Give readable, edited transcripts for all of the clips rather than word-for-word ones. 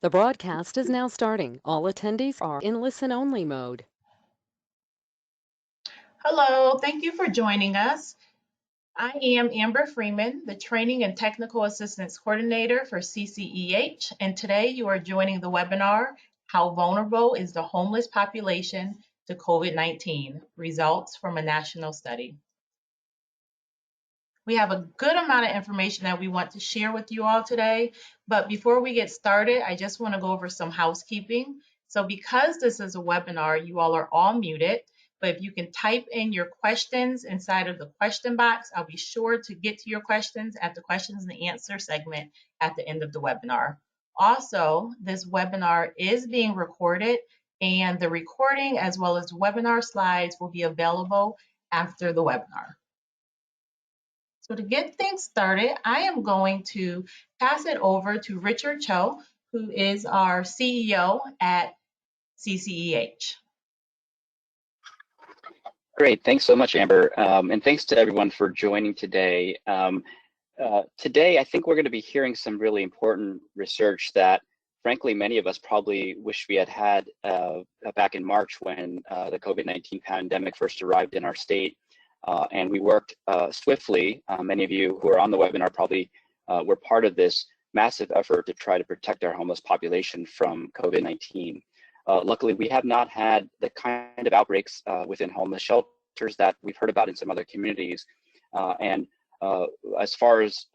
The broadcast is now starting. All attendees are in listen-only mode. Hello, thank you for joining us. I am Amber Freeman, the Training and Technical Assistance Coordinator for CCEH, and today you are joining the webinar, How Vulnerable is the Homeless Population to COVID-19? Results from a National Study. We have a good amount of information that we want to share with you all today, but before we get started, I just want to go over some housekeeping. So because this is a webinar, you all are all muted, but if you can type in your questions inside of the question box, I'll be sure to get to your questions at the questions and answer segment at the end of the webinar. Also, this webinar is being recorded, and the recording as well as webinar slides will be available after the webinar. So to get things started, I am going to pass it over to Richard Cho, who is our CEO at CCEH. Great, thanks so much, Amber, and thanks to everyone for joining today. Today, I think we're going to be hearing some really important research that, frankly, many of us probably wish we had back in March when the COVID-19 pandemic first arrived in our state. And we worked swiftly. Many of you who are on the webinar probably were part of this massive effort to try to protect our homeless population from COVID-19. Luckily, we have not had the kind of outbreaks within homeless shelters that we've heard about in some other communities. And as far as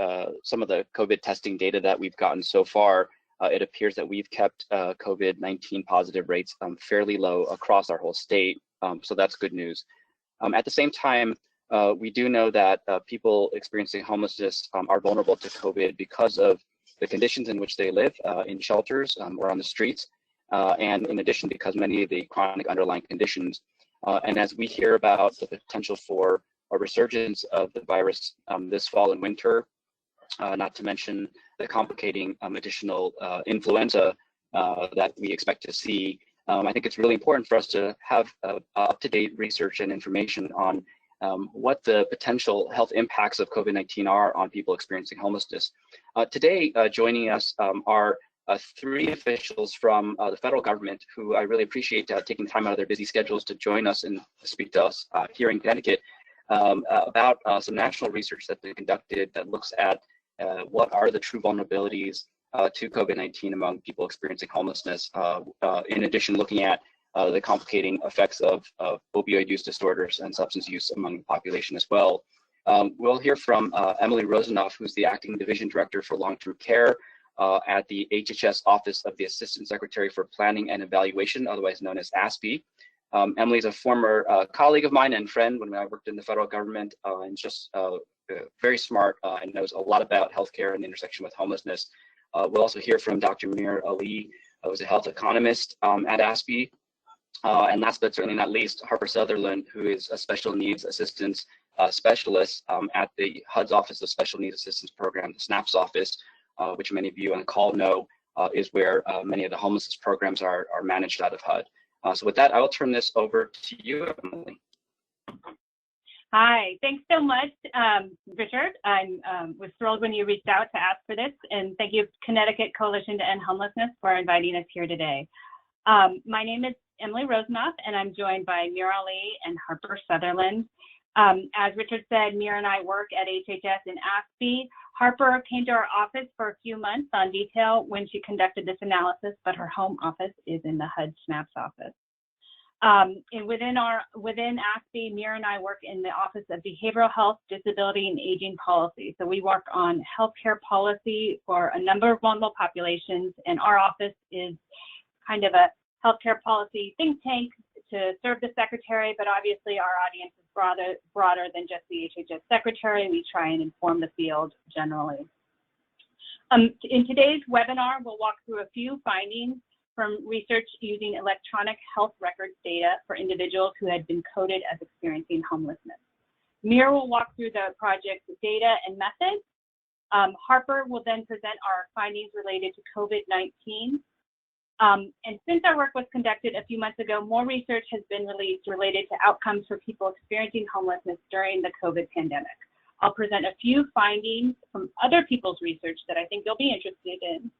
some of the COVID testing data that we've gotten so far, it appears that we've kept COVID-19 positive rates fairly low across our whole state. So that's good news. At the same time, we do know that people experiencing homelessness are vulnerable to COVID because of the conditions in which they live in shelters or on the streets, and in addition, because many of the chronic underlying conditions. And as we hear about the potential for a resurgence of the virus this fall and winter, not to mention the complicating additional influenza that we expect to see, I think it's really important for us to have up-to-date research and information on what the potential health impacts of COVID-19 are on people experiencing homelessness. Today, joining us are three officials from the federal government who I really appreciate taking time out of their busy schedules to join us and speak to us here in Connecticut about some national research that they conducted that looks at what are the true vulnerabilities to COVID-19 among people experiencing homelessness, in addition looking at the complicating effects of opioid use disorders and substance use among the population as well. We'll hear from Emily Rosenoff, who's the Acting Division Director for Long-Term Care at the HHS Office of the Assistant Secretary for Planning and Evaluation, otherwise known as ASPE. Emily's a former colleague of mine and friend when I worked in the federal government, and just very smart and knows a lot about healthcare and the intersection with homelessness. We'll also hear from Dr. Mir Ali, who's a health economist at ASPE. And last but certainly not least, Harper Sutherland, who is a special needs assistance specialist at the HUD's Office of Special Needs Assistance Program, the SNAPS office, which many of you on the call know is where many of the homelessness programs are managed out of HUD. So with that, I will turn this over to you, Emily. Hi, thanks so much, Richard. I was thrilled when you reached out to ask for this, and thank you, Connecticut Coalition to End Homelessness, for inviting us here today. My name is Emily Rosenoff, and I'm joined by Mir Ali and Harper Sutherland. As Richard said, Mir and I work at HHS in ASPE. Harper came to our office for a few months on detail when she conducted this analysis, but her home office is in the HUD SNAPS office. And within ASPE, Mir and I work in the Office of Behavioral Health, Disability, and Aging Policy. So we work on healthcare policy for a number of vulnerable populations, and our office is kind of a healthcare policy think tank to serve the secretary, but obviously our audience is broader than just the HHS secretary. We try and inform the field generally. In today's webinar, we'll walk through a few findings from research using electronic health records data for individuals who had been coded as experiencing homelessness. Mir will walk through the project's data and methods. Harper will then present our findings related to COVID-19. And since our work was conducted a few months ago, more research has been released related to outcomes for people experiencing homelessness during the COVID pandemic. I'll present a few findings from other people's research that I think you'll be interested in.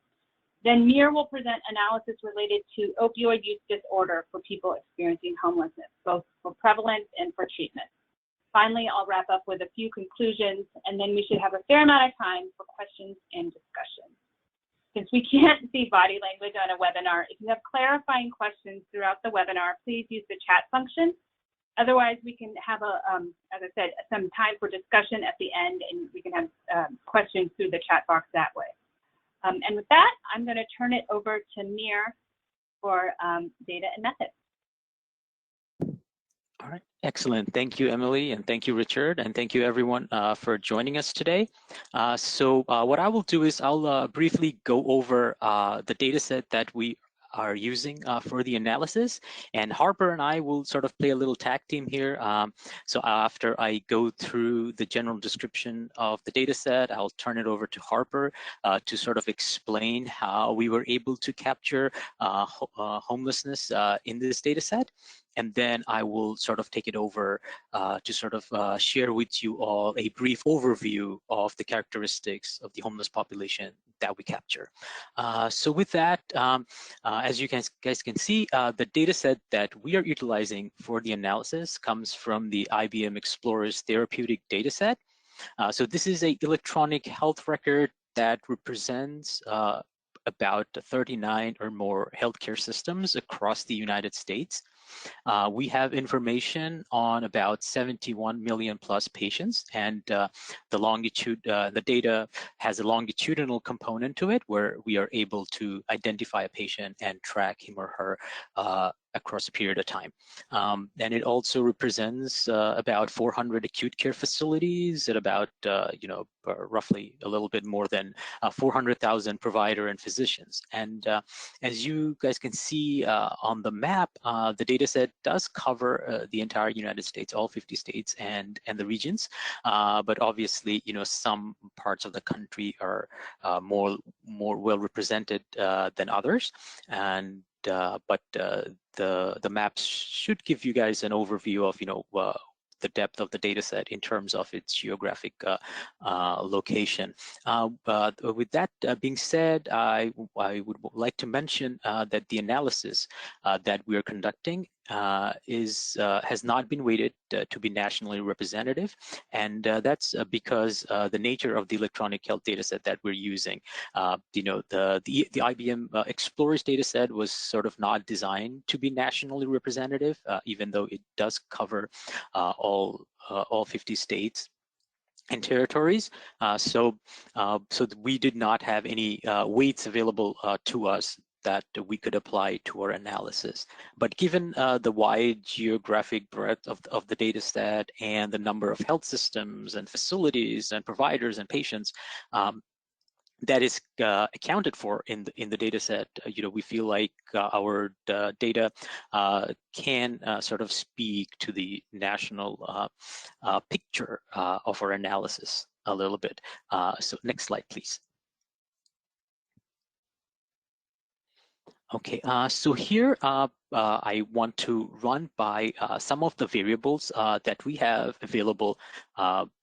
Then Mir will present analysis related to opioid use disorder for people experiencing homelessness, both for prevalence and for treatment. Finally, I'll wrap up with a few conclusions, and then we should have a fair amount of time for questions and discussion. Since we can't see body language on a webinar, if you have clarifying questions throughout the webinar, please use the chat function. Otherwise, we can have, as I said, some time for discussion at the end, and we can have questions through the chat box that way. And with that, I'm going to turn it over to Mir for data and methods. All right, excellent. Thank you, Emily, and thank you, Richard, and thank you, everyone, for joining us today. So what I will do is I'll briefly go over the data set that we are using for the analysis, and Harper and I will sort of play a little tag team here. So after I go through the general description of the data set, I'll turn it over to Harper to sort of explain how we were able to capture homelessness in this data set. And then I will sort of take it over to sort of share with you all a brief overview of the characteristics of the homeless population that we capture. So with that, as you guys can see, the data set that we are utilizing for the analysis comes from the IBM Explorers Therapeutic data set. So this is an electronic health record that represents about 39 or more healthcare systems across the United States. We have information on about 71 million plus patients, and the data has a longitudinal component to it where we are able to identify a patient and track him or her across a period of time. And it also represents about 400 acute care facilities at about, roughly a little bit more than 400,000 provider and physicians. And as you guys can see on the map, the data set does cover the entire United States, all 50 states and the regions. But obviously, some parts of the country are more well represented than others. And but the maps should give you guys an overview of the depth of the data set in terms of its geographic location. With that being said, I would like to mention that the analysis that we are conducting has not been weighted to be nationally representative, and that's because the nature of the electronic health data set that we're using. The IBM Explorers data set was sort of not designed to be nationally representative, even though it does cover all 50 states and territories. So we did not have any weights available to us that we could apply to our analysis. But given the wide geographic breadth of the data set and the number of health systems and facilities and providers and patients that is accounted for in the data set, we feel like our data can sort of speak to the national picture of our analysis a little bit. So next slide, please. Okay, so here I want to run by some of the variables that we have available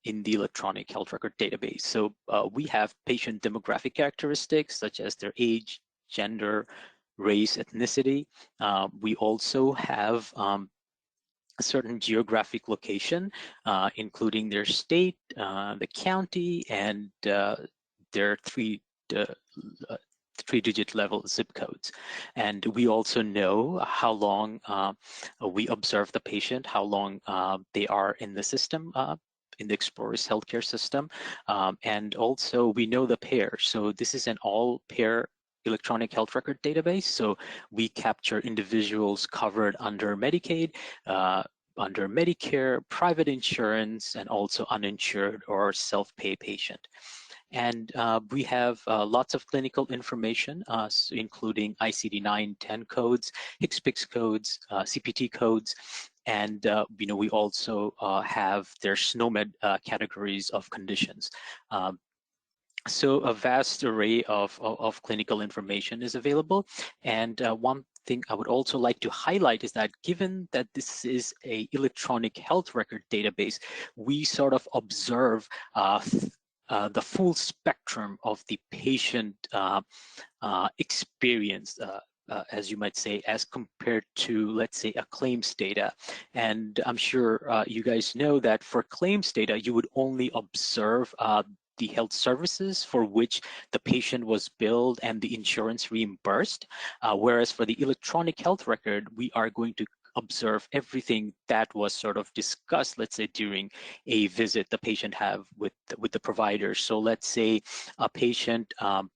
in the electronic health record database. So we have patient demographic characteristics such as their age, gender, race, ethnicity. We also have a certain geographic location, including their state, the county, and their three-digit level zip codes. And we also know how long we observe the patient, how long they are in the system, in the Explorers healthcare system. And also we know the pair. So this is an all-pair electronic health record database. So we capture individuals covered under Medicaid, under Medicare, private insurance, and also uninsured or self-pay patient. And we have lots of clinical information, including ICD-9-10 codes, HCPCS codes, CPT codes, and we also have their SNOMED categories of conditions. So a vast array of clinical information is available. And one thing I would also like to highlight is that given that this is an electronic health record database, we sort of observe the full spectrum of the patient experience, as you might say, as compared to, let's say, a claims data. And I'm sure you guys know that for claims data, you would only observe the health services for which the patient was billed and the insurance reimbursed, whereas for the electronic health record, we are going to observe everything that was sort of discussed, let's say, during a visit the patient have with the provider. So let's say a patient had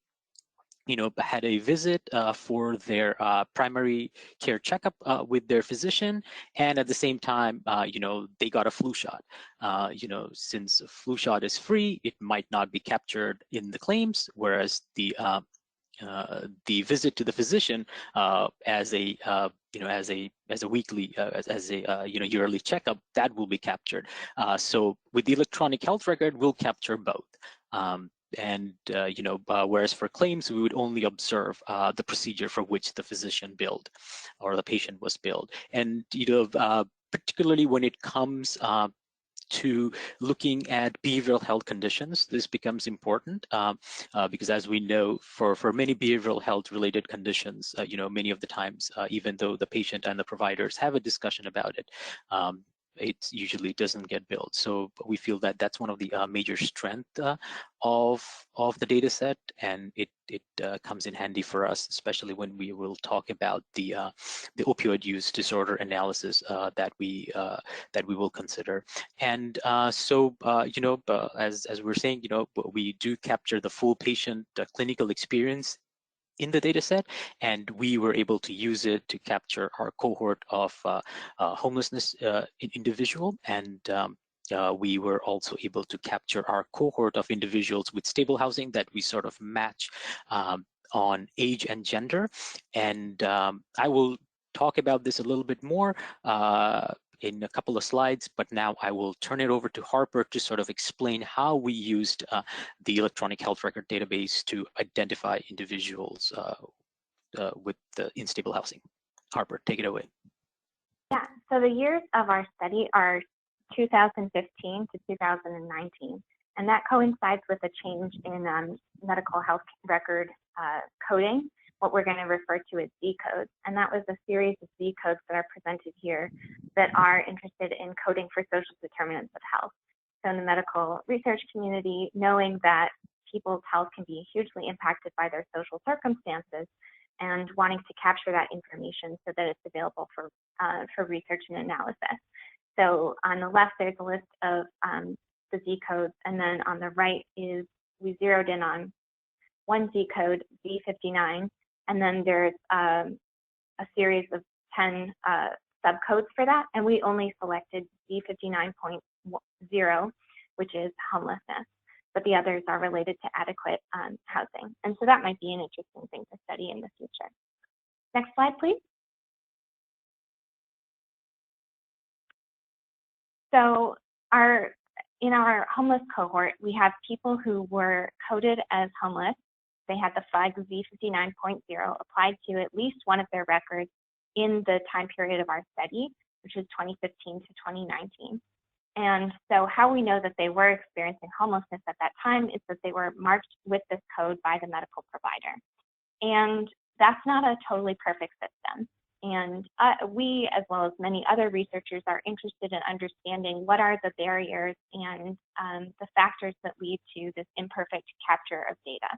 a visit for their primary care checkup with their physician, and at the same time, they got a flu shot. Since a flu shot is free, it might not be captured in the claims, whereas the visit to the physician as a weekly, as a yearly checkup, that will be captured. So with the electronic health record, we'll capture both. Whereas for claims, we would only observe the procedure for which the physician billed or the patient was billed. And particularly when it comes to looking at behavioral health conditions, this becomes important because, as we know, for many behavioral health related conditions, many of the times, even though the patient and the providers have a discussion about it, it usually doesn't get billed. So we feel that that's one of the major strengths of the data set, and it comes in handy for us, especially when we will talk about the opioid use disorder analysis that we will consider. And as we're saying, we do capture the full patient clinical experience in the data set, and we were able to use it to capture our cohort of homelessness individual, and we were also able to capture our cohort of individuals with stable housing that we sort of match on age and gender. And I will talk about this a little bit more in a couple of slides, but now I will turn it over to Harper to sort of explain how we used the electronic health record database to identify individuals with unstable housing. Harper, take it away. Yeah, so the years of our study are 2015 to 2019, and that coincides with a change in medical health record coding, what we're going to refer to as Z codes. And that was a series of Z codes that are presented here that are interested in coding for social determinants of health. So in the medical research community, knowing that people's health can be hugely impacted by their social circumstances, and wanting to capture that information so that it's available for research and analysis. So on the left, there's a list of the Z codes, and then on the right is, we zeroed in on one Z code, Z59, and then there's a series of 10 subcodes for that, and we only selected Z59.0, which is homelessness, but the others are related to adequate housing. And so that might be an interesting thing to study in the future. Next slide, please. So in our homeless cohort, we have people who were coded as homeless. They had the flag Z59.0 applied to at least one of their records in the time period of our study, which was 2015 to 2019. And so how we know that they were experiencing homelessness at that time is that they were marked with this code by the medical provider. And that's not a totally perfect system. And we, as well as many other researchers, are interested in understanding what are the barriers and the factors that lead to this imperfect capture of data.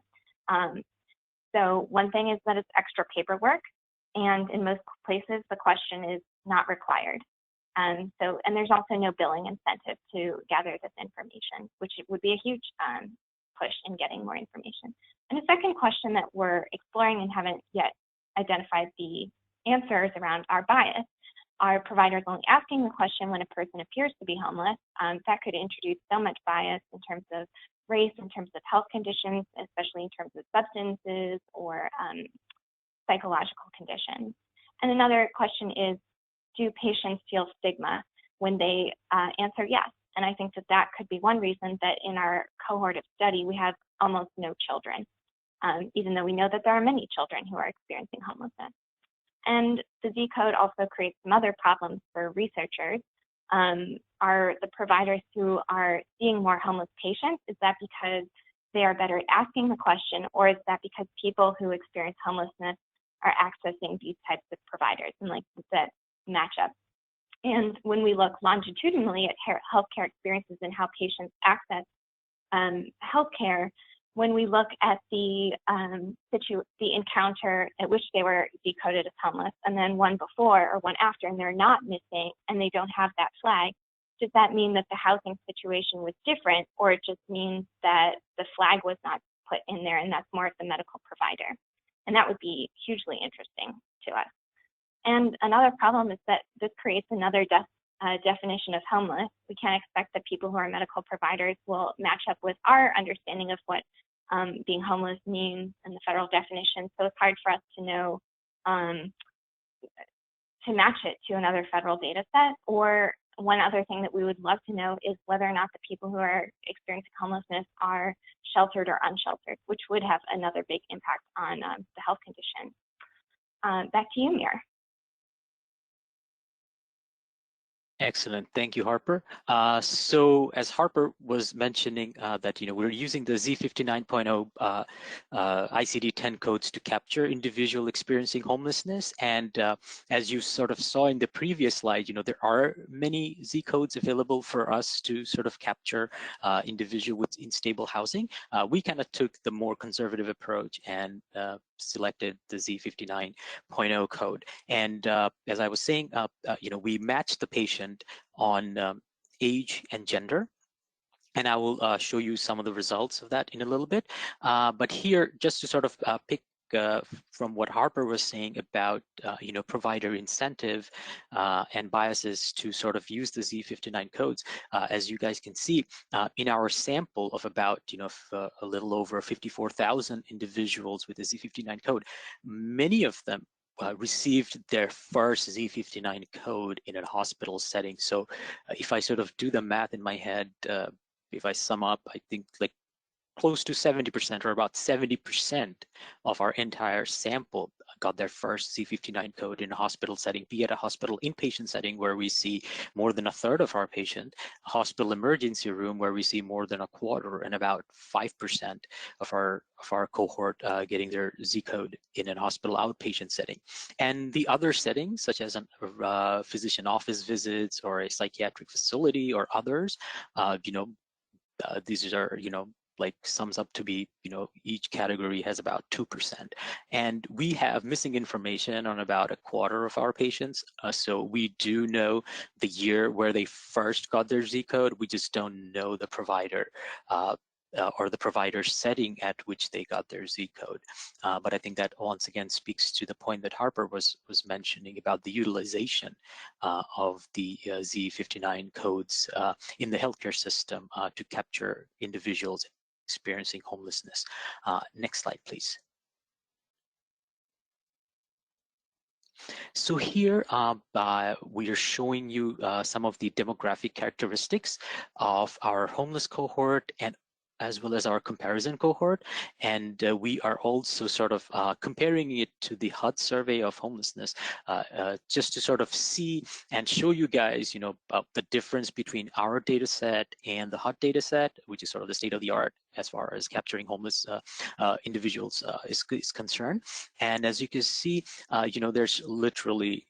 So one thing is that it's extra paperwork, and in most places the question is not required. And there's also no billing incentive to gather this information, which would be a huge push in getting more information. And the second question that we're exploring and haven't yet identified the answers around our bias. Are providers only asking the question when a person appears to be homeless? That could introduce so much bias in terms of race, in terms of health conditions, especially in terms of substances or psychological conditions. And another question is, do patients feel stigma when they answer yes? And I think that that could be one reason that in our cohort of study, we have almost no children, even though we know that there are many children who are experiencing homelessness. And the Z code also creates some other problems for researchers. are the providers who are seeing more homeless patients? Is that because they are better at asking the question, or is that because people who experience homelessness are accessing these types of providers, and like that match up? And when we look longitudinally at healthcare experiences and how patients access healthcare, when we look at the encounter at which they were decoded as homeless, and then one before or one after, and they're not missing and they don't have that flag, does that mean that the housing situation was different, or it just means that the flag was not put in there and that's more of the medical provider? And that would be hugely interesting to us. And another problem is that this creates another definition of homeless. We can't expect that people who are medical providers will match up with our understanding of what being homeless means in the federal definition. So it's hard for us to know, to match it to another federal data set. Or one other thing that we would love to know is whether or not the people who are experiencing homelessness are sheltered or unsheltered, which would have another big impact on the health condition. Back to you, Mir. Excellent, thank you, Harper. So as Harper was mentioning that, we're using the Z59 ICD-10 codes to capture individual experiencing homelessness. And as you sort of saw in the previous slide, there are many Z codes available for us to sort of capture individuals in stable housing. We kind of took the more conservative approach and selected the Z59 code. And as I was saying, we matched the patient on age and gender. And I will show you some of the results of that in a little bit. But here, just to sort of pick from what Harper was saying about provider incentive and biases to sort of use the Z59 codes, as you guys can see in our sample of about a little over 54,000 individuals with the Z59 code, many of them received their first Z59 code in a hospital setting. So if I sort of do the math in my head, if I sum up, I think like close to 70% or about 70% of our entire sample got their first Z59 code in a hospital setting, be it a hospital inpatient setting where we see more than a third of our patient, a hospital emergency room where we see more than a quarter, and about 5% of our cohort getting their Z code in a hospital outpatient setting. And the other settings, such as physician office visits or a psychiatric facility or others, these are, like sums up to be, each category has about 2%. And we have missing information on about a quarter of our patients. So we do know the year where they first got their Z code. We just don't know the provider or the provider setting at which they got their Z code. But I think that once again speaks to the point that Harper was mentioning about the utilization of the Z59 codes in the healthcare system to capture individuals experiencing homelessness. Next slide, please. So here we are showing you some of the demographic characteristics of our homeless cohort and as well as our comparison cohort. And we are also sort of comparing it to the HUD survey of homelessness, just to sort of see and show you guys, the difference between our data set and the HUD data set, which is sort of the state of the art as far as capturing homeless individuals is concerned. And as you can see, there's literally,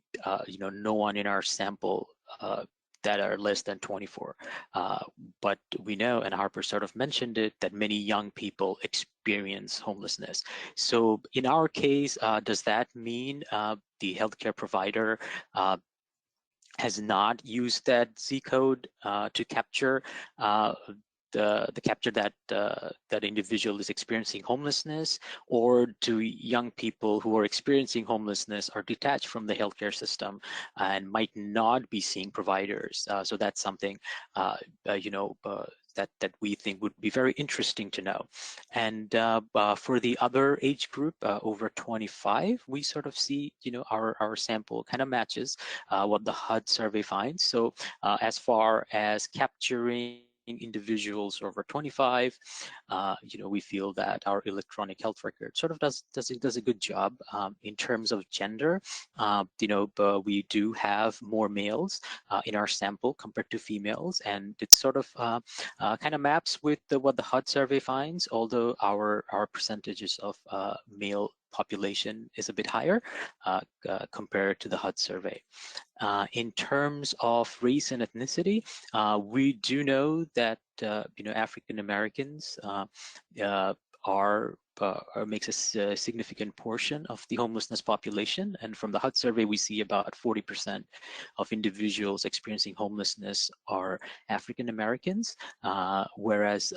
no one in our sample that are less than 24. But we know, and Harper sort of mentioned it, that many young people experience homelessness. So in our case, does that mean the healthcare provider has not used that Z code to capture capture that that individual is experiencing homelessness, or do young people who are experiencing homelessness are detached from the healthcare system and might not be seeing providers? So that's something that we think would be very interesting to know. And for the other age group over 25, we sort of see, our sample kind of matches what the HUD survey finds. So as far as capturing individuals over 25. We feel that our electronic health record sort of does a good job. In terms of gender, but we do have more males in our sample compared to females, and it sort of kind of maps with what the HUD survey finds, although our percentages of male population is a bit higher compared to the HUD survey. In terms of race and ethnicity, we do know that African Americans makes a significant portion of the homelessness population, and from the HUD survey we see about 40% of individuals experiencing homelessness are African Americans, whereas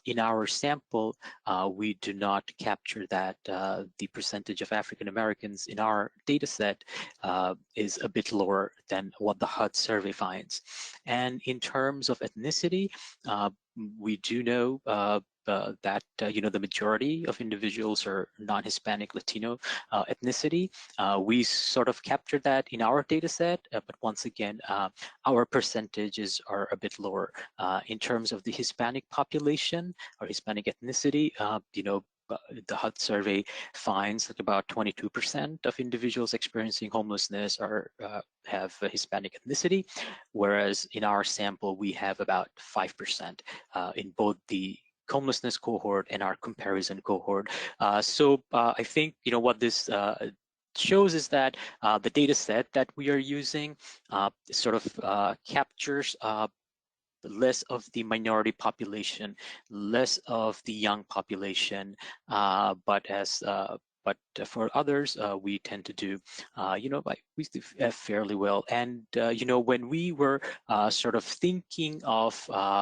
in our sample we do not capture that. The percentage of African Americans in our data set is a bit lower than what the HUD survey finds. And in terms of ethnicity, we do know that the majority of individuals are non-Hispanic Latino ethnicity. We sort of captured that in our data set, but once again, our percentages are a bit lower. In terms of the Hispanic population or Hispanic ethnicity, the HUD survey finds that about 22% of individuals experiencing homelessness have a Hispanic ethnicity, whereas in our sample we have about 5% in both the homelessness cohort and our comparison cohort. So I think what this shows is that the data set that we are using sort of captures less of the minority population, less of the young population, but for others, we tend to do, fairly well. And when we were sort of thinking of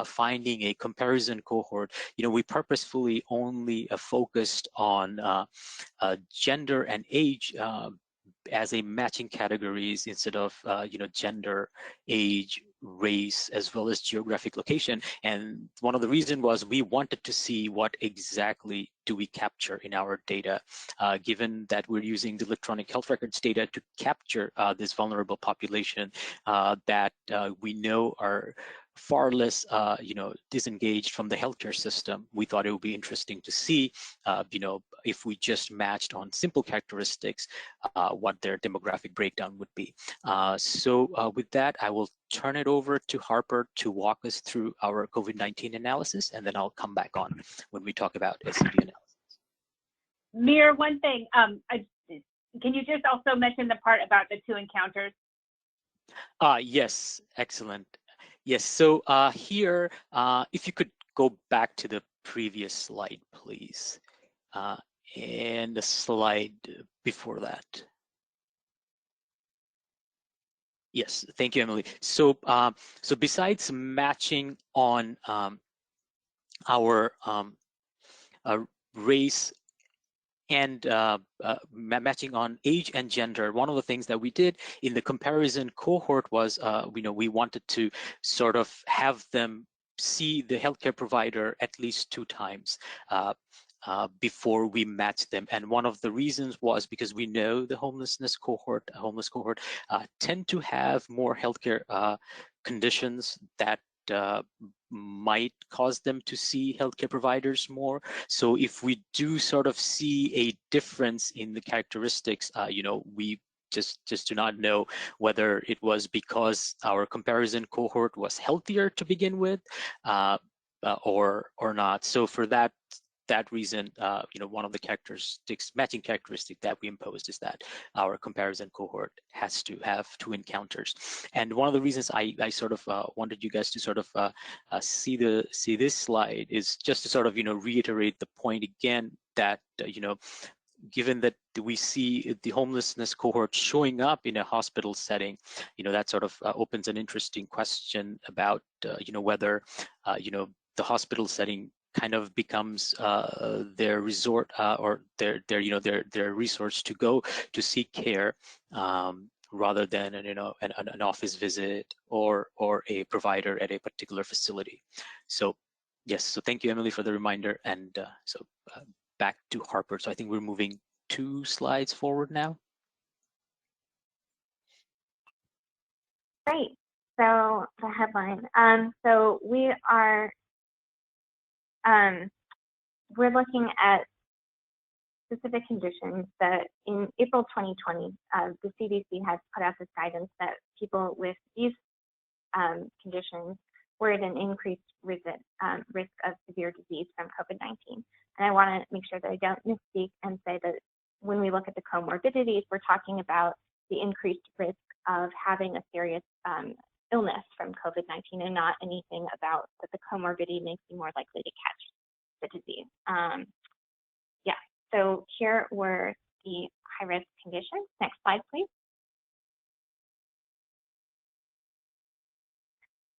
finding a comparison cohort, we purposefully only focused on gender and age as a matching categories instead of gender, age, race, as well as geographic location. And one of the reasons was we wanted to see what exactly do we capture in our data, given that we're using the electronic health records data to capture this vulnerable population that we know are far less, disengaged from the healthcare system. We thought it would be interesting to see, if we just matched on simple characteristics, what their demographic breakdown would be. So with that, I will turn it over to Harper to walk us through our COVID-19 analysis, and then I'll come back on when we talk about SCD analysis. Mir, one thing, can you just also mention the part about the 2 encounters? Yes, excellent. Yes, so here, if you could go back to the previous slide, please, and the slide before that. Yes, thank you, Emily. So, so besides matching on our race and matching on age and gender, one of the things that we did in the comparison cohort was, we wanted to sort of have them see the healthcare provider at least 2 times before we match them. And one of the reasons was because we know the homeless cohort tend to have more healthcare conditions that might cause them to see healthcare providers more. So if we do sort of see a difference in the characteristics, we just do not know whether it was because our comparison cohort was healthier to begin with, or not. So for that reason, one of the matching characteristic that we imposed is that our comparison cohort has to have 2 encounters. And one of the reasons I sort of wanted you guys to sort of see this slide is just to sort of reiterate the point again that given that we see the homelessness cohort showing up in a hospital setting, that sort of opens an interesting question about whether the hospital setting kind of becomes their resort or their resource to go to seek care, rather than an office visit or a provider at a particular facility. So yes, so thank you, Emily, for the reminder. And so back to Harper. So I think we're moving 2 slides forward now. Great. So the headline. So we are we're looking at specific conditions that in April 2020, the CDC has put out this guidance that people with these conditions were at an increased risk of severe disease from COVID-19. And I want to make sure that I don't misspeak and say that when we look at the comorbidities, we're talking about the increased risk of having a serious illness from COVID-19 and not anything about that the comorbidity makes you more likely to catch the disease. Yeah, so here were the high-risk conditions. Next slide, please.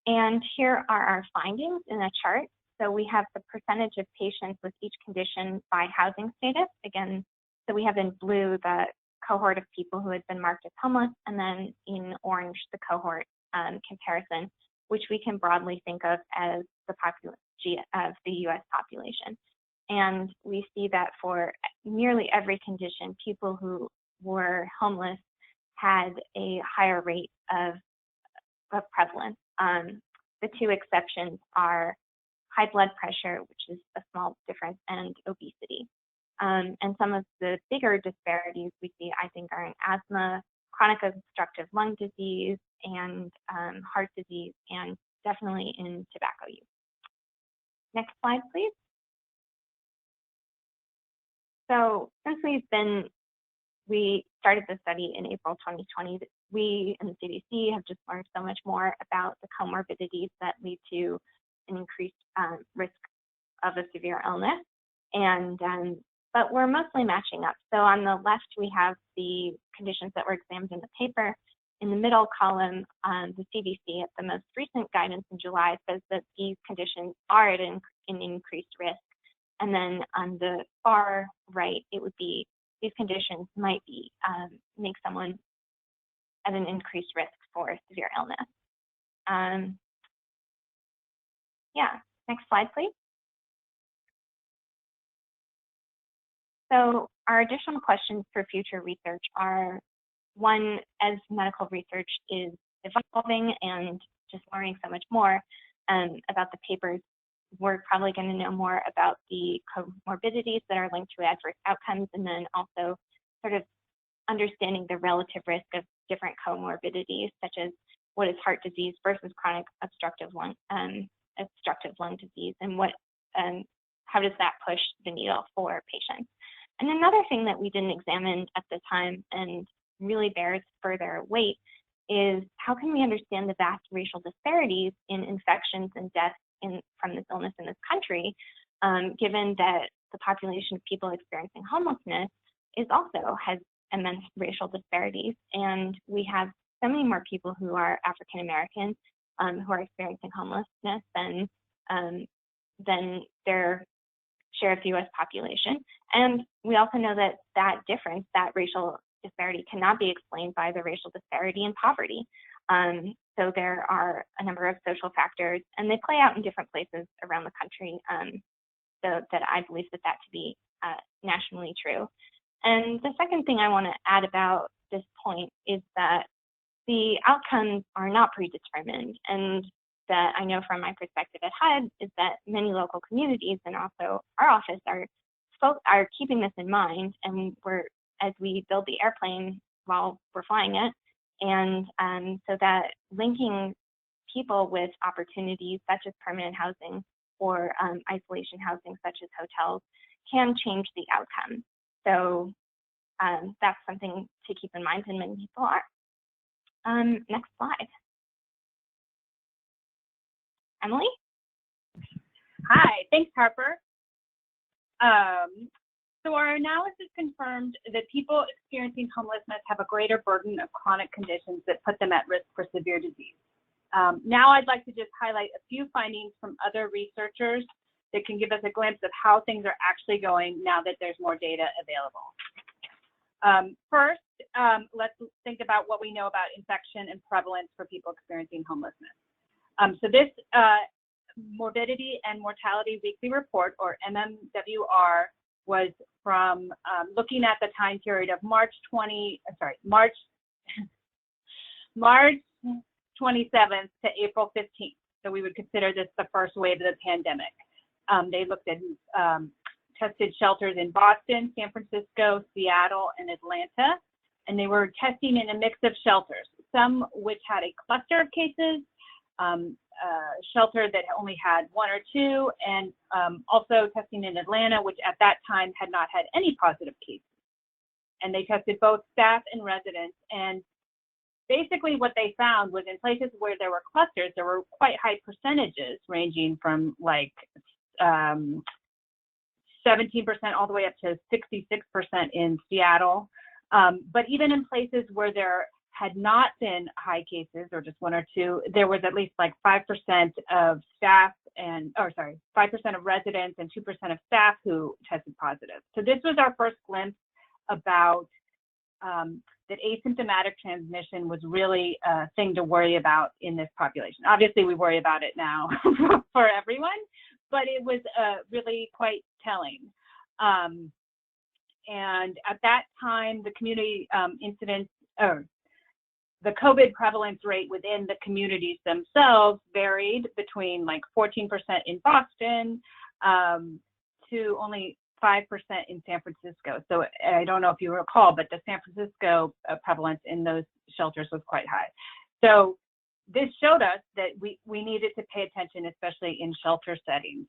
And here are our findings in a chart. So we have the percentage of patients with each condition by housing status. Again, so we have in blue the cohort of people who had been marked as homeless, and then in orange the cohort comparison, which we can broadly think of as the US population. And we see that for nearly every condition, people who were homeless had a higher rate of prevalence. The two exceptions are high blood pressure, which is a small difference, and obesity. And some of the bigger disparities we see, I think, are in asthma, chronic obstructive lung disease, and heart disease, and definitely in tobacco use. Next slide, please. So since we started the study in April 2020, we and the CDC have just learned so much more about the comorbidities that lead to an increased risk of a severe illness. And but we're mostly matching up. So on the left, we have the conditions that were examined in the paper. In the middle column, the CDC at the most recent guidance in July says that these conditions are at an increased risk. And then on the far right, it would be these conditions might be make someone at an increased risk for severe illness. Yeah, next slide, please. So our additional questions for future research are, one, as medical research is evolving and just learning so much more about the papers, we're probably going to know more about the comorbidities that are linked to adverse outcomes, and then also sort of understanding the relative risk of different comorbidities, such as what is heart disease versus chronic obstructive lung disease, and what how does that push the needle for patients. And another thing that we didn't examine at the time and really bears further weight is how can we understand the vast racial disparities in infections and deaths from this illness in this country, given that the population of people experiencing homelessness has immense racial disparities. And we have so many more people who are African American who are experiencing homelessness than their share of the US population. And we also know that that difference, that racial disparity, cannot be explained by the racial disparity in poverty. So there are a number of social factors, and they play out in different places around the country, so that I believe that to be nationally true. And the second thing I want to add about this point is that the outcomes are not predetermined, and that I know from my perspective at HUD is that many local communities and also our office are keeping this in mind, and as we build the airplane while we're flying it, and so that linking people with opportunities such as permanent housing or isolation housing such as hotels can change the outcome. So that's something to keep in mind, and many people are. Next slide. Emily? Hi, thanks, Harper. So our analysis confirmed that people experiencing homelessness have a greater burden of chronic conditions that put them at risk for severe disease. Now I'd like to just highlight a few findings from other researchers that can give us a glimpse of how things are actually going now that there's more data available. First, let's think about what we know about infection and prevalence for people experiencing homelessness. So this Morbidity and Mortality Weekly Report, or MMWR, was from looking at the time period of March 27th to April 15th. So we would consider this the first wave of the pandemic. They looked at tested shelters in Boston, San Francisco, Seattle, and Atlanta. And they were testing in a mix of shelters, some which had a cluster of cases, shelter that only had 1 or 2, and also testing in Atlanta, which at that time had not had any positive cases. And they tested both staff and residents. And basically what they found was in places where there were clusters, there were quite high percentages ranging from like 17% all the way up to 66% in Seattle. But even in places where there had not been high cases or just 1 or 2, there was at least like 5% of staff and, 5% of residents and 2% of staff who tested positive. So this was our first glimpse about that asymptomatic transmission was really a thing to worry about in this population. Obviously, we worry about it now for everyone, but it was really quite telling. And at that time, the community incidence, or the COVID prevalence rate within the communities themselves varied between like 14% in Boston to only 5% in San Francisco. So I don't know if you recall, but the San Francisco prevalence in those shelters was quite high. So this showed us that we needed to pay attention, especially in shelter settings.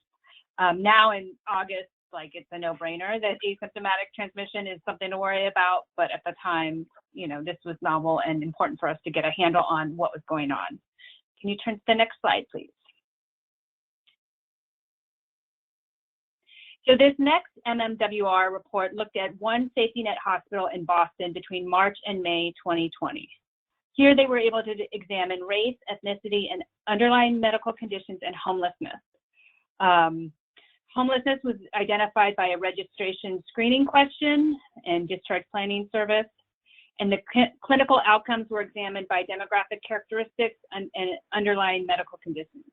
Now in August, like it's a no-brainer that asymptomatic transmission is something to worry about, but at the time, you know, this was novel and important for us to get a handle on what was going on. Can you turn to the next slide, please? So this next MMWR report looked at one safety net hospital in Boston between March and May 2020. Here they were able to examine race, ethnicity, and underlying medical conditions and homelessness. Homelessness was identified by a registration screening question and discharge planning service, and the clinical outcomes were examined by demographic characteristics and underlying medical conditions.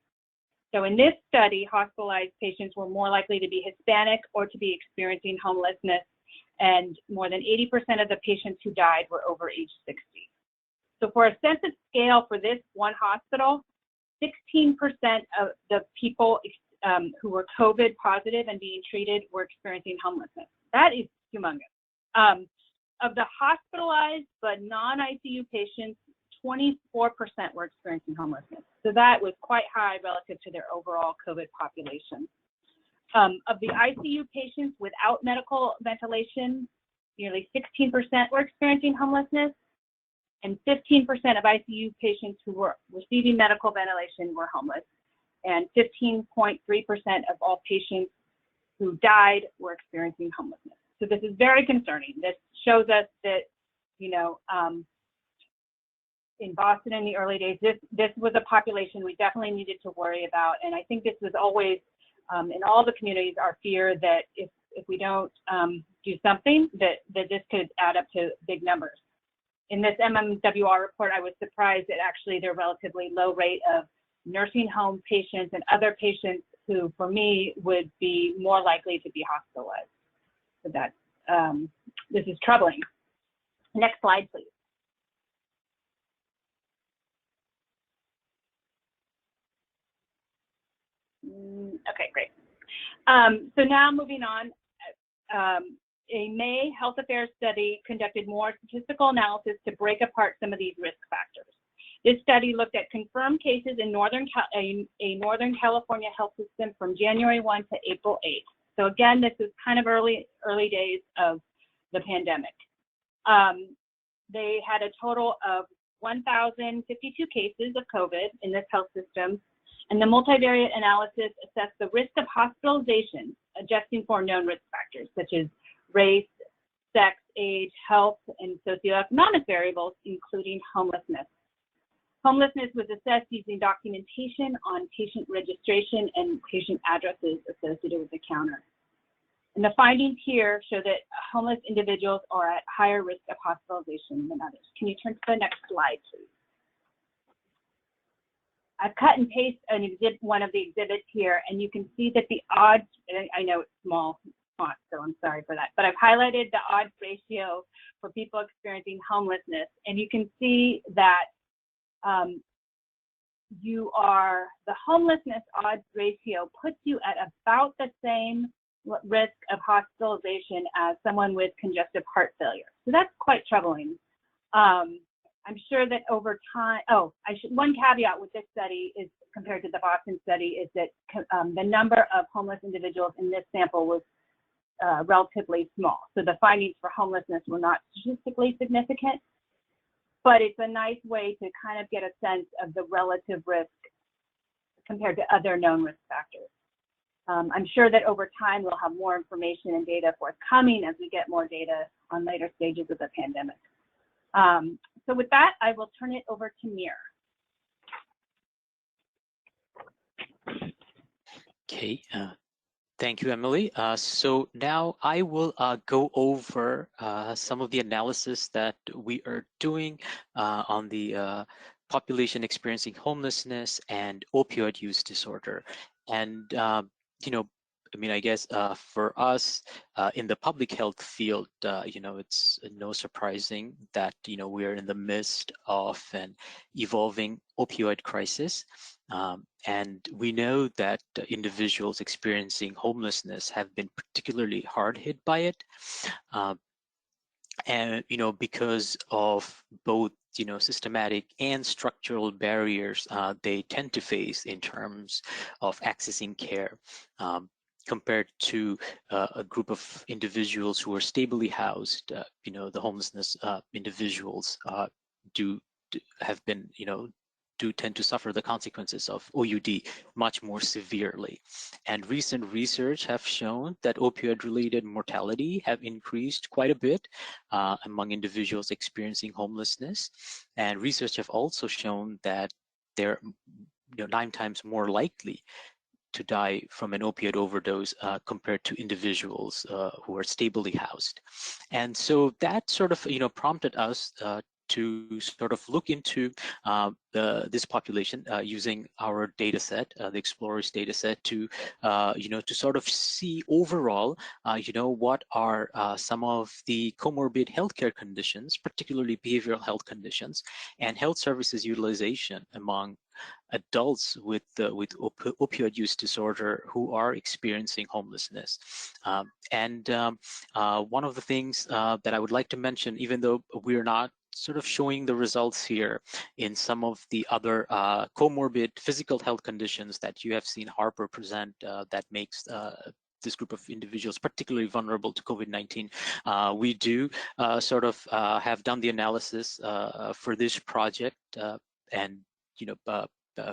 So in this study, hospitalized patients were more likely to be Hispanic or to be experiencing homelessness, and more than 80% of the patients who died were over age 60. So for a sense of scale for this one hospital, 16% of the people who were COVID positive and being treated were experiencing homelessness. That is humongous. Of the hospitalized but non-ICU patients, 24% were experiencing homelessness. So that was quite high relative to their overall COVID population. Of the ICU patients without medical ventilation, nearly 16% were experiencing homelessness, and 15% of ICU patients who were receiving medical ventilation were homeless, and 15.3% of all patients who died were experiencing homelessness. So this is very concerning. This shows us that, you know, in Boston in the early days, this was a population we definitely needed to worry about. And I think this was always, in all the communities, our fear that if we don't do something, that this could add up to big numbers. In this MMWR report, I was surprised at actually their relatively low rate of nursing home patients and other patients who, for me, would be more likely to be hospitalized. So that this is troubling. Next slide, please. Okay, great. So now moving on, a May Health Affairs study conducted more statistical analysis to break apart some of these risk factors. This study looked at confirmed cases in a Northern California health system from January 1 to April 8. So again, this is kind of early days of the pandemic. They had a total of 1,052 cases of COVID in this health system, and the multivariate analysis assessed the risk of hospitalization, adjusting for known risk factors such as race, sex, age, health, and socioeconomic variables, including homelessness. Homelessness was assessed using documentation on patient registration and patient addresses associated with the counter. And the findings here show that homeless individuals are at higher risk of hospitalization than others. Can you turn to the next slide, please? I've cut and pasted one of the exhibits here, and you can see that the odds, I know it's small font, so I'm sorry for that, but I've highlighted the odds ratio for people experiencing homelessness, and you can see that the homelessness odds ratio puts you at about the same risk of hospitalization as someone with congestive heart failure. So that's quite troubling. I'm sure that over time, one caveat with this study is compared to the Boston study is that the number of homeless individuals in this sample was relatively small. So the findings for homelessness were not statistically significant, but it's a nice way to kind of get a sense of the relative risk compared to other known risk factors. I'm sure that over time we'll have more information and data forthcoming as we get more data on later stages of the pandemic. So with that, I will turn it over to Mir. Okay, thank you, Emily. So now I will go over some of the analysis that we are doing on the population experiencing homelessness and opioid use disorder. And, you know, I mean, I guess for us in the public health field, you know, it's no surprising that, you know, we're in the midst of an evolving opioid crisis. And we know that individuals experiencing homelessness have been particularly hard hit by it. And, you know, because of both, you know, systematic and structural barriers they tend to face in terms of accessing care. Compared to a group of individuals who are stably housed, you know, the homelessness individuals do tend to suffer the consequences of OUD much more severely. And recent research have shown that opioid-related mortality have increased quite a bit among individuals experiencing homelessness. And research have also shown that they're 9 times more likely to die from an opioid overdose compared to individuals who are stably housed. And so that sort of, you know, prompted us to sort of look into this population using our data set, the Explorers data set, to, you know, to sort of see overall, you know, what are some of the comorbid healthcare conditions, particularly behavioral health conditions, and health services utilization among adults with opioid use disorder who are experiencing homelessness. One of the things that I would like to mention, even though we're not sort of showing the results here in some of the other comorbid physical health conditions that you have seen Harper present that makes this group of individuals particularly vulnerable to COVID-19. We do sort of have done the analysis for this project and, you know,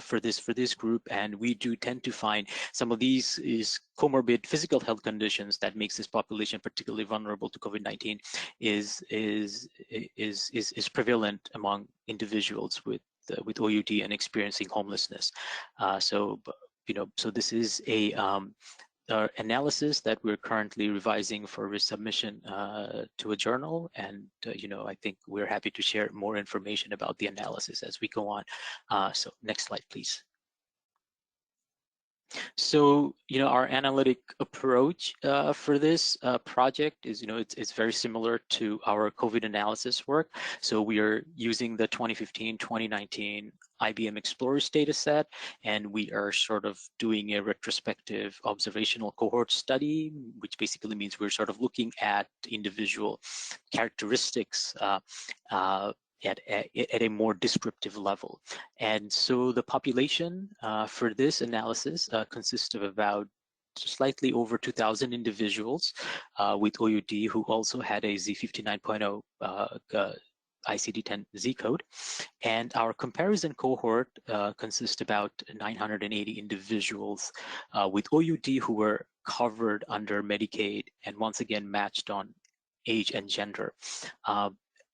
for this group, and we do tend to find some of these is comorbid physical health conditions that makes this population particularly vulnerable to COVID-19 is prevalent among individuals with OUD and experiencing homelessness. So this is a analysis that we're currently revising for resubmission to a journal, and you know, I think we're happy to share more information about the analysis as we go on. So next slide, please. So, you know, our analytic approach for this project is, you know, it's very similar to our COVID analysis work. So we are using the 2015-2019 IBM Explorers data set, and we are sort of doing a retrospective observational cohort study, which basically means we're sort of looking at individual characteristics at a more descriptive level. And so the population for this analysis consists of about slightly over 2,000 individuals with OUD who also had a Z59 ICD-10 Z code. And our comparison cohort consists about 980 individuals with OUD who were covered under Medicaid and once again matched on age and gender.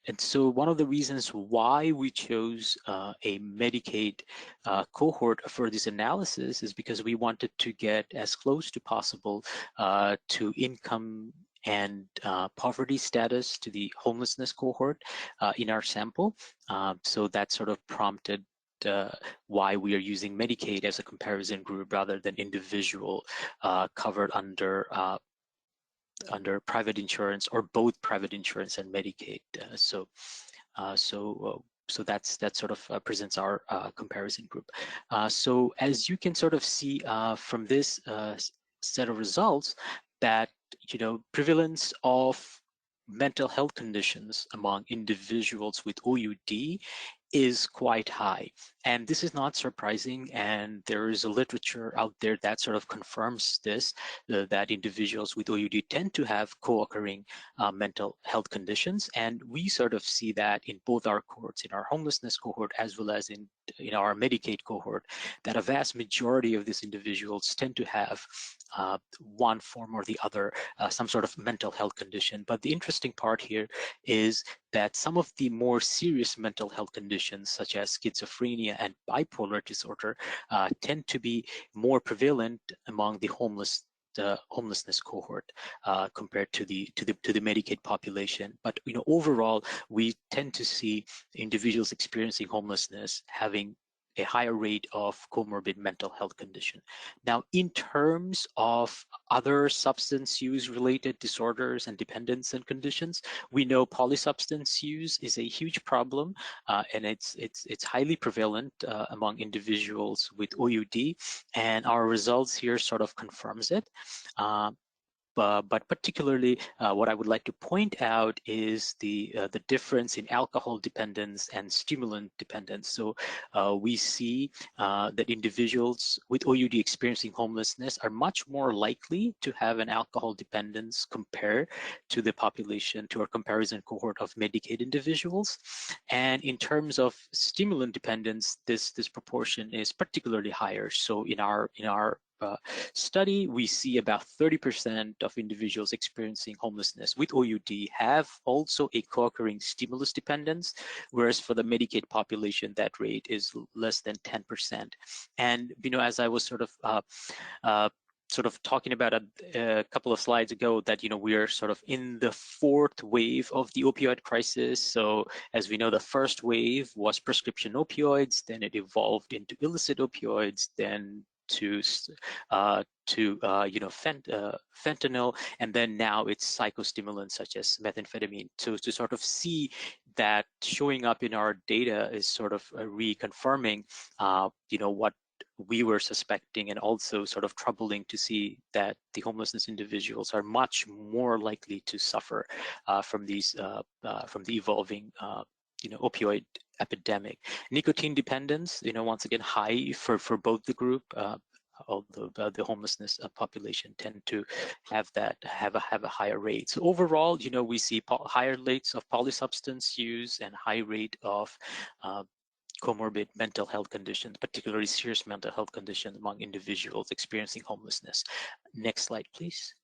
And so one of the reasons why we chose a Medicaid cohort for this analysis is because we wanted to get as close to possible to income and poverty status to the homelessness cohort in our sample. So that sort of prompted why we are using Medicaid as a comparison group rather than individual covered under private insurance or both private insurance and Medicaid. So so that sort of presents our comparison group. So as you can sort of see from this set of results, that prevalence of mental health conditions among individuals with OUD is quite high. And this is not surprising, and there is a literature out there that sort of confirms this, that individuals with OUD tend to have co-occurring mental health conditions. And we sort of see that in both our cohorts, in our homelessness cohort, as well as in our Medicaid cohort, that a vast majority of these individuals tend to have one form or the other, some sort of mental health condition. But the interesting part here is that some of the more serious mental health conditions, such as schizophrenia and bipolar disorder, tend to be more prevalent among the homelessness cohort compared to the Medicaid population. But overall, we tend to see individuals experiencing homelessness having a higher rate of comorbid mental health condition. Now, in terms of other substance use related disorders and dependence and conditions, we know polysubstance use is a huge problem, and it's highly prevalent among individuals with OUD, and our results here sort of confirms it. But particularly, what I would like to point out is the difference in alcohol dependence and stimulant dependence. So we see that individuals with OUD experiencing homelessness are much more likely to have an alcohol dependence compared to the population, to our comparison cohort of Medicaid individuals. And in terms of stimulant dependence, this proportion is particularly higher. So in our study, we see about 30% of individuals experiencing homelessness with OUD have also a co-occurring stimulus dependence, whereas for the Medicaid population, that rate is less than 10%. And as I was sort of talking about a couple of slides ago, that we are sort of in the fourth wave of the opioid crisis. So as we know, the first wave was prescription opioids, then it evolved into illicit opioids, then to fentanyl, and then now it's psychostimulants such as methamphetamine. So to sort of see that showing up in our data is sort of reconfirming what we were suspecting, and also sort of troubling to see that the homelessness individuals are much more likely to suffer from these from the evolving opioid epidemic. Nicotine dependence, once again, high for both the group, although the homelessness population tend to have a higher rate. So overall, we see higher rates of polysubstance use and high rate of comorbid mental health conditions, particularly serious mental health conditions among individuals experiencing homelessness. Next slide, please.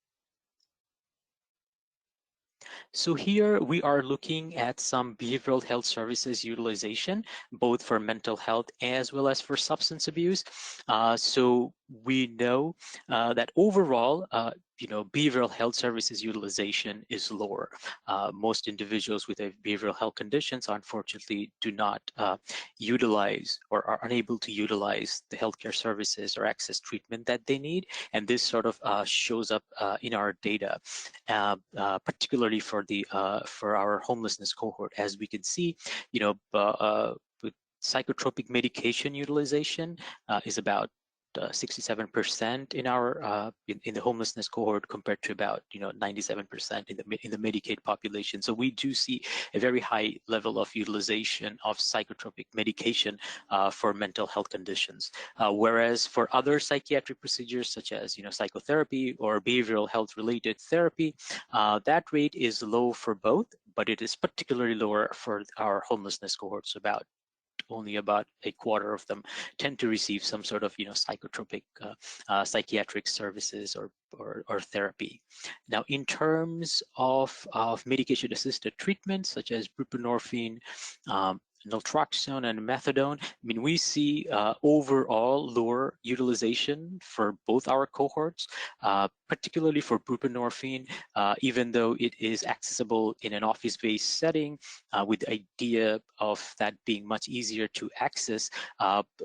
So here we are looking at some behavioral health services utilization, both for mental health as well as for substance abuse. So we know that overall, behavioral health services utilization is lower. Most individuals with behavioral health conditions, unfortunately, do not utilize or are unable to utilize the healthcare services or access treatment that they need. And this sort of shows up in our data, particularly for our homelessness cohort. As we can see, with psychotropic medication utilization is about 67% in our in the homelessness cohort, compared to about 97% in the Medicaid population. So we do see a very high level of utilization of psychotropic medication for mental health conditions, whereas for other psychiatric procedures such as psychotherapy or behavioral health related therapy, that rate is low for both, but it is particularly lower for our homelessness cohorts. Only about a quarter of them tend to receive some sort of psychotropic psychiatric services or therapy. Now, in terms of medication assisted treatment such as buprenorphine, naltrexone, and methadone, we see overall lower utilization for both our cohorts, particularly for buprenorphine, even though it is accessible in an office-based setting, with the idea of that being much easier to access.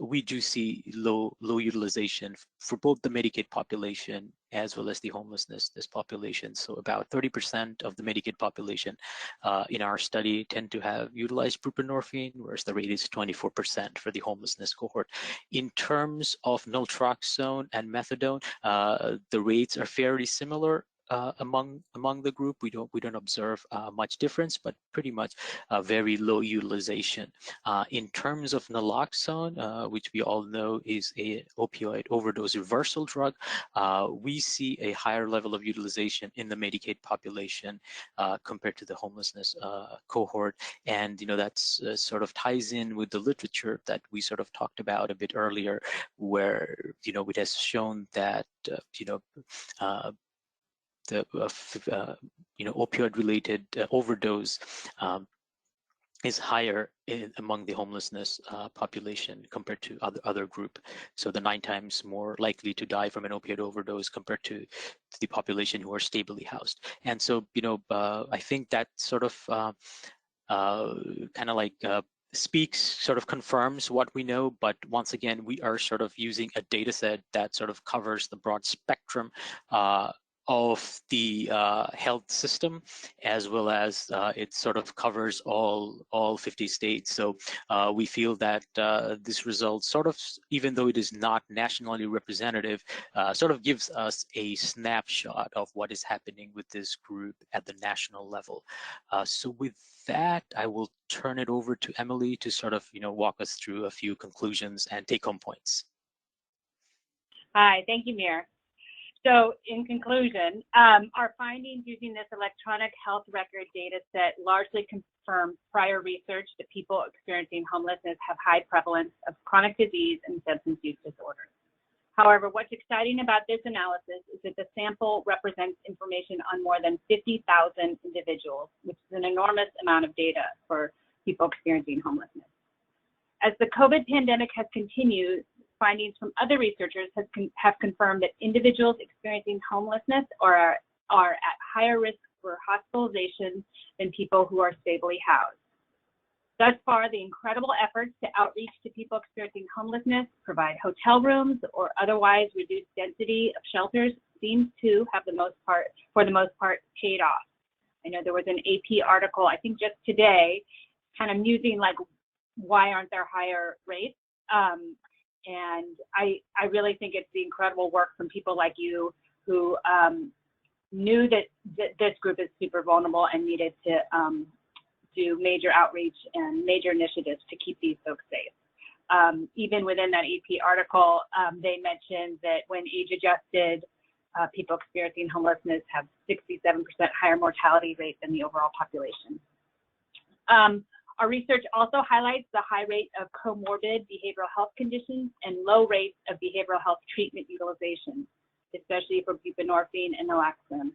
We do see low utilization for both the Medicaid population as well as the homelessness population. So about 30% of the Medicaid population in our study tend to have utilized buprenorphine, whereas the rate is 24% for the homelessness cohort. In terms of naltrexone and methadone, the rates are fairly similar among the group. We don't observe much difference, but pretty much very low utilization. In terms of naloxone, which we all know is a opioid overdose reversal drug, we see a higher level of utilization in the Medicaid population compared to the homelessness cohort, and that's sort of ties in with the literature that we sort of talked about a bit earlier, where it has shown that the opioid-related overdose is higher among the homelessness population compared to other group. So the 9 times more likely to die from an opioid overdose compared to the population who are stably housed. And so I think that sort of kind of like speaks, sort of confirms what we know, but once again, we are sort of using a data set that sort of covers the broad spectrum of the health system, as well as it sort of covers all 50 states. So we feel that this result sort of, even though it is not nationally representative, sort of gives us a snapshot of what is happening with this group at the national level. So with that, I will turn it over to Emily to sort of walk us through a few conclusions and take-home points. Hi, thank you, Mir. So in conclusion, our findings using this electronic health record data set largely confirm prior research that people experiencing homelessness have high prevalence of chronic disease and substance use disorders. However, what's exciting about this analysis is that the sample represents information on more than 50,000 individuals, which is an enormous amount of data for people experiencing homelessness. As the COVID pandemic has continued, findings from other researchers have confirmed that individuals experiencing homelessness are at higher risk for hospitalization than people who are stably housed. Thus far, the incredible efforts to outreach to people experiencing homelessness, provide hotel rooms, or otherwise reduce density of shelters seems to have for the most part, paid off. I know there was an AP article, I think just today, kind of musing like, why aren't there higher rates? And I really think it's the incredible work from people like you who knew that this group is super vulnerable and needed to do major outreach and major initiatives to keep these folks safe. Even within that AP article, they mentioned that when age adjusted, people experiencing homelessness have 67% higher mortality rate than the overall population. Our research also highlights the high rate of comorbid behavioral health conditions and low rates of behavioral health treatment utilization, especially for buprenorphine and naloxone,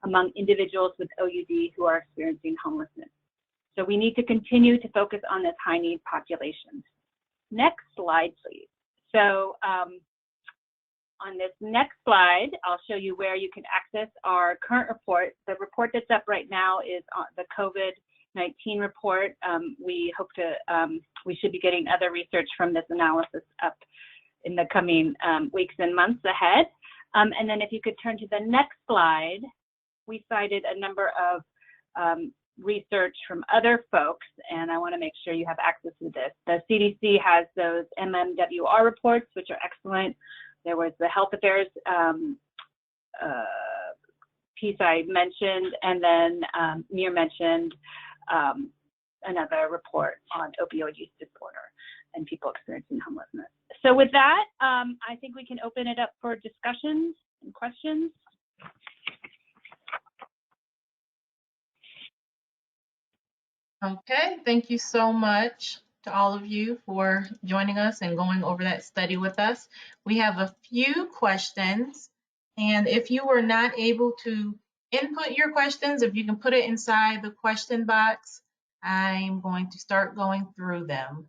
among individuals with OUD who are experiencing homelessness. So we need to continue to focus on this high need population. Next slide, please. So on this next slide, I'll show you where you can access our current report. The report that's up right now is on the COVID-19 report. We hope to, we should be getting other research from this analysis up in the coming weeks and months ahead. And then if you could turn to the next slide, we cited a number of research from other folks, and I want to make sure you have access to this. The CDC has those MMWR reports, which are excellent. There was the health affairs piece I mentioned, and then Mir mentioned another report on opioid use disorder and people experiencing homelessness. So with that, I think we can open it up for discussions and questions. Okay, thank you so much to all of you for joining us and going over that study with us. We have a few questions, and if you were not able to input your questions, if you can put it inside the question box, I'm going to start going through them.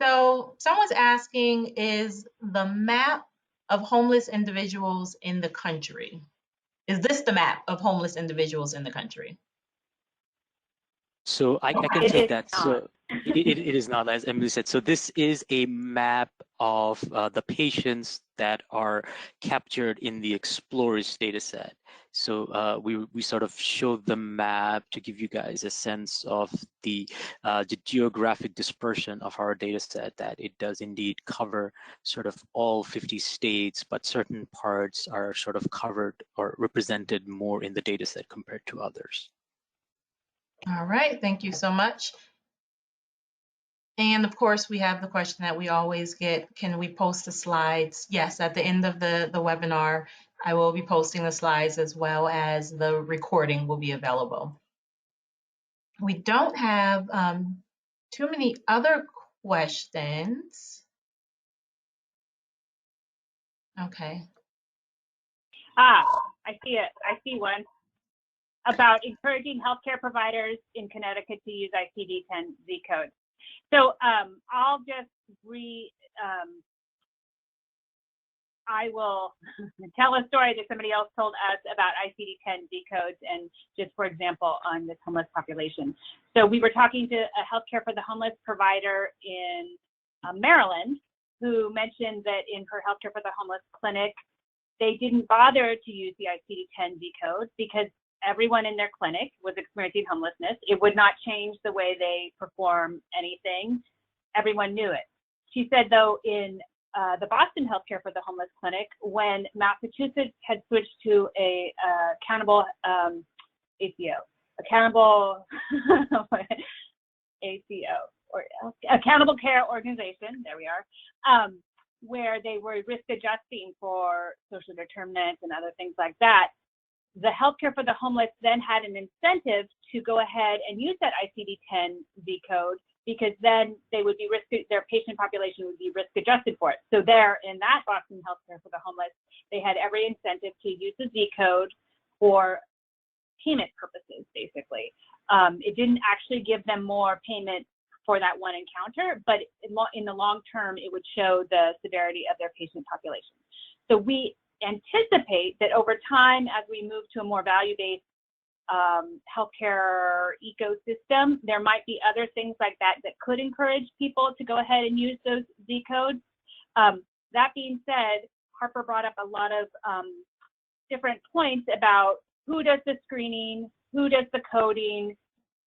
So someone's asking, is the map of homeless individuals in the country? Is this the map of homeless individuals in the country? So I can take that. So it is not, as Emily said. So this is a map of the patients that are captured in the Explorers data set. So we sort of showed the map to give you guys a sense of the geographic dispersion of our data set, that it does indeed cover sort of all 50 states, but certain parts are sort of covered or represented more in the data set compared to others. All right, thank you so much. And of course, we have the question that we always get, can we post the slides? Yes, at the end of the webinar, I will be posting the slides as well as the recording will be available. We don't have too many other questions. Okay. I see it. I see one about encouraging healthcare providers in Connecticut to use ICD-10 Z codes. So I'll just I will tell a story that somebody else told us about ICD-10 Z codes, and just for example on this homeless population. So we were talking to a healthcare for the homeless provider in Maryland, who mentioned that in her healthcare for the homeless clinic, they didn't bother to use the ICD-10 Z code because everyone in their clinic was experiencing homelessness. It would not change the way they perform anything. Everyone knew it. She said, though, in the Boston Healthcare for the Homeless Clinic, when Massachusetts had switched to a accountable ACO, accountable ACO, or accountable care organization, there we are, where they were risk adjusting for social determinants and other things like that, the healthcare for the homeless then had an incentive to go ahead and use that ICD-10 Z code, because then they would be their patient population would be risk adjusted for it. So there in that Boston Healthcare for the Homeless, they had every incentive to use the Z code for payment purposes, basically. It didn't actually give them more payment for that one encounter, but in the long term, it would show the severity of their patient population. So we anticipate that over time, as we move to a more value-based healthcare ecosystem, there might be other things like that that could encourage people to go ahead and use those Z codes. That being said, Harper brought up a lot of different points about who does the screening, who does the coding,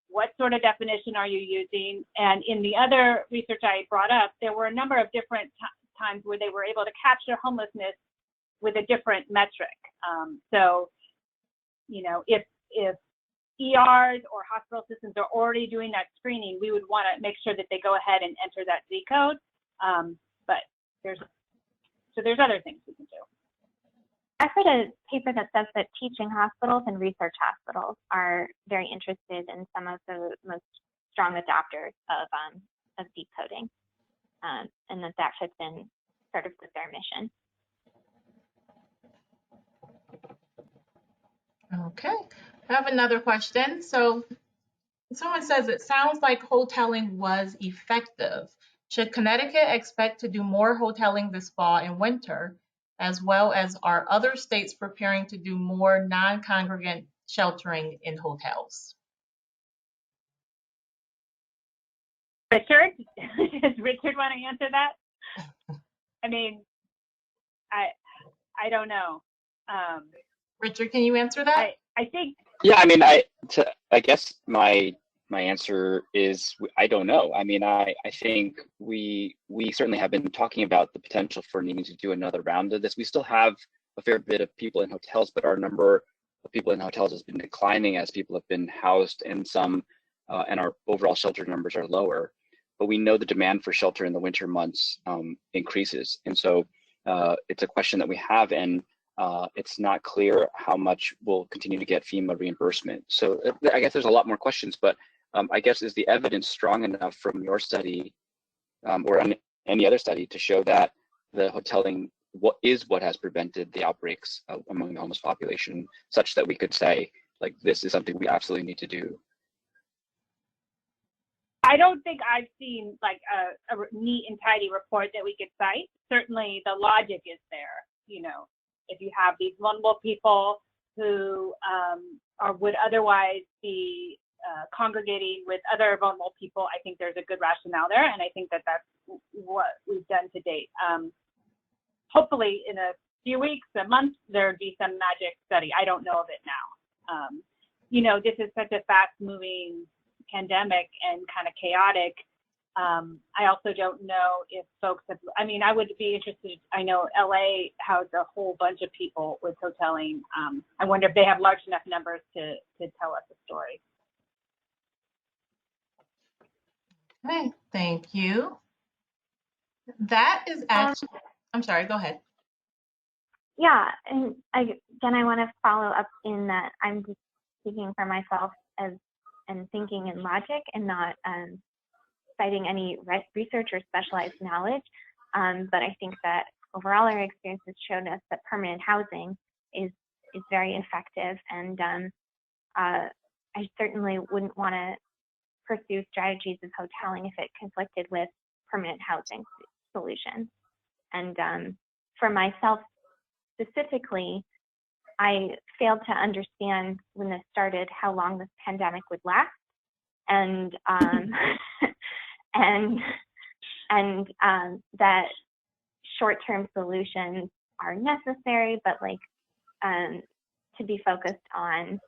what sort of definition are you using? And in the other research I brought up, there were a number of different times where they were able to capture homelessness with a different metric. So, you know, if ERs or hospital systems are already doing that screening, we would want to make sure that they go ahead and enter that Z code. But there's other things we can do. I've read a paper that says that teaching hospitals and research hospitals are very interested in some of the most strong adopters of Z coding, and that fits in sort of with their mission. Okay, I have another question. So someone says, it sounds like hoteling was effective. Should Connecticut expect to do more hoteling this fall and winter, as well as are other states preparing to do more non-congregant sheltering in hotels? Richard, does Richard want to answer that? I mean, I don't know. Richard, can you answer that? I think. Yeah, I mean, I guess my answer is I don't know. I mean, I think we certainly have been talking about the potential for needing to do another round of this. We still have a fair bit of people in hotels, but our number of people in hotels has been declining as people have been housed in some, and our overall shelter numbers are lower. But we know the demand for shelter in the winter months increases, and so it's a question that we have, and it's not clear how much we'll continue to get FEMA reimbursement. So I guess there's a lot more questions, but I guess is the evidence strong enough from your study or any other study to show that the hoteling what has prevented the outbreaks among the homeless population, such that we could say, like, this is something we absolutely need to do? I don't think I've seen like a neat and tidy report that we could cite. Certainly the logic is there. You know, if you have these vulnerable people who would otherwise be congregating with other vulnerable people, I think there's a good rationale there, and I think that that's what we've done to date. Hopefully in a few weeks, a month, there'd be some magic study. I don't know of it now. You know, this is such a fast-moving pandemic and kind of chaotic. I also don't know if folks have, I mean, I would be interested, I know LA has a whole bunch of people with hoteling. I wonder if they have large enough numbers to tell us a story. Okay, thank you. That is actually, I'm sorry, go ahead. Yeah, and again, I want to follow up in that I'm just speaking for myself and thinking in logic and not citing any research or specialized knowledge. But I think that overall our experiences showed us that permanent housing is very effective, and I certainly wouldn't want to pursue strategies of hoteling if it conflicted with permanent housing solutions. And for myself specifically, I failed to understand when this started how long this pandemic would last, and that short-term solutions are necessary, but like to be focused on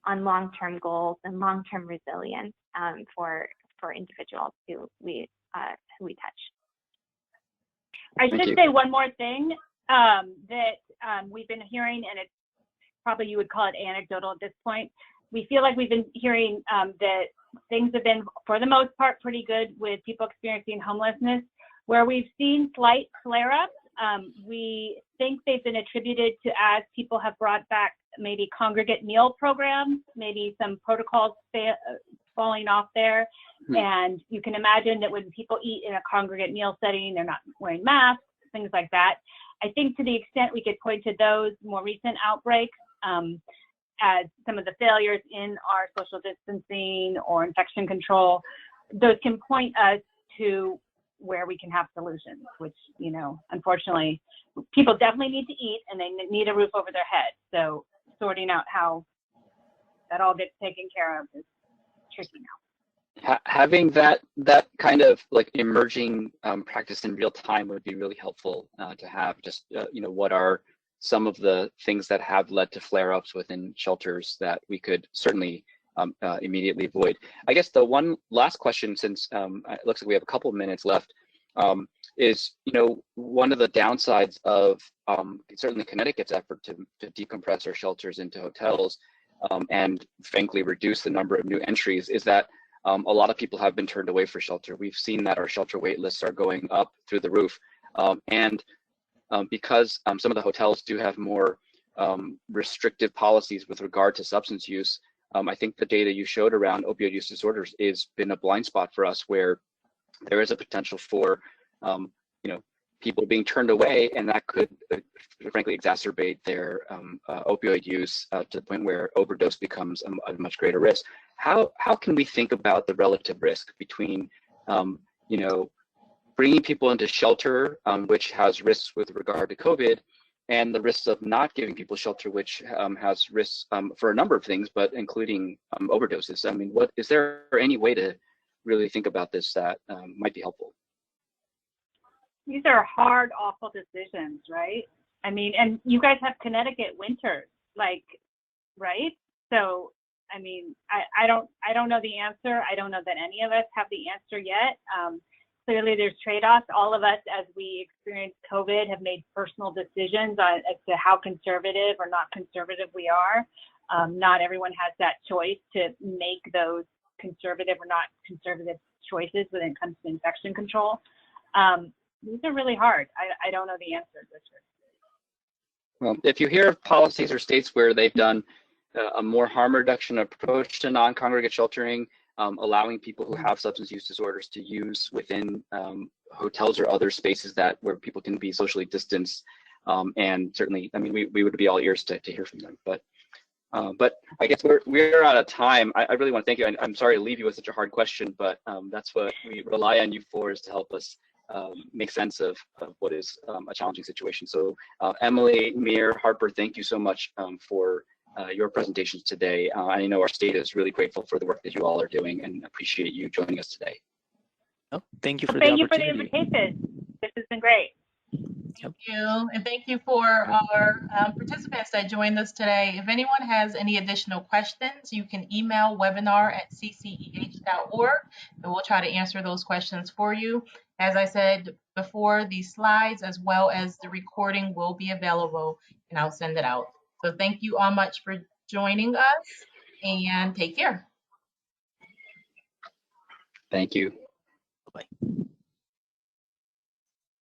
long-term goals and long-term resilience for individuals who we touch. I should say one more thing that we've been hearing, and it's probably you would call it anecdotal at this point. We feel like we've been hearing that things have been, for the most part, pretty good with people experiencing homelessness. Where we've seen slight flare-ups, we think they've been attributed to as people have brought back maybe congregate meal programs, maybe some protocols falling off there. And you can imagine that when people eat in a congregate meal setting, they're not wearing masks, things like that. I think to the extent we could point to those more recent outbreaks as some of the failures in our social distancing or infection control, those can point us to where we can have solutions, which, you know, unfortunately, people definitely need to eat and they need a roof over their head. So sorting out how that all gets taken care of is tricky now. Having that kind of like emerging practice in real time would be really helpful to have. Just you know, what are some of the things that have led to flare-ups within shelters that we could certainly immediately avoid. I guess the one last question, since it looks like we have a couple of minutes left, is, you know, one of the downsides of certainly Connecticut's effort to decompress our shelters into hotels and frankly reduce the number of new entries is that a lot of people have been turned away for shelter. We've seen that our shelter wait lists are going up through the roof. Because some of the hotels do have more restrictive policies with regard to substance use, I think the data you showed around opioid use disorders has been a blind spot for us, where there is a potential for you know, people being turned away, and that could frankly exacerbate their opioid use to the point where overdose becomes a much greater risk. How can we think about the relative risk between you know, bringing people into shelter, which has risks with regard to COVID, and the risks of not giving people shelter, which has risks for a number of things, but including overdoses? I mean, what is there any way to really think about this that might be helpful? These are hard, awful decisions, right? I mean, and you guys have Connecticut winters, like, right? So, I mean, I don't know the answer. I don't know that any of us have the answer yet. Clearly, there's trade-offs. All of us, as we experience COVID, have made personal decisions as to how conservative or not conservative we are. Not everyone has that choice to make those conservative or not conservative choices when it comes to infection control. These are really hard. I don't know the answer, Richard. Well, if you hear of policies or states where they've done a more harm reduction approach to non-congregate sheltering, allowing people who have substance use disorders to use within hotels or other spaces where people can be socially distanced, and certainly, I mean, we would be all ears to hear from them. But I guess we're out of time. I really want to thank you. I'm sorry to leave you with such a hard question, but that's what we rely on you for, is to help us make sense of what is a challenging situation. So Emily, Mir, Harper, thank you so much for your presentations today. I know our state is really grateful for the work that you all are doing and appreciate you joining us today. Oh, thank you for the Thank you for the opportunity. invitation. This has been great. Thank you. And thank you for our participants that joined us today. If anyone has any additional questions, you can email webinar@cceh.org, and we'll try to answer those questions for you. As I said before, these slides as well as the recording will be available, and I'll send it out. So thank you all much for joining us, and take care. Thank you. Bye-bye.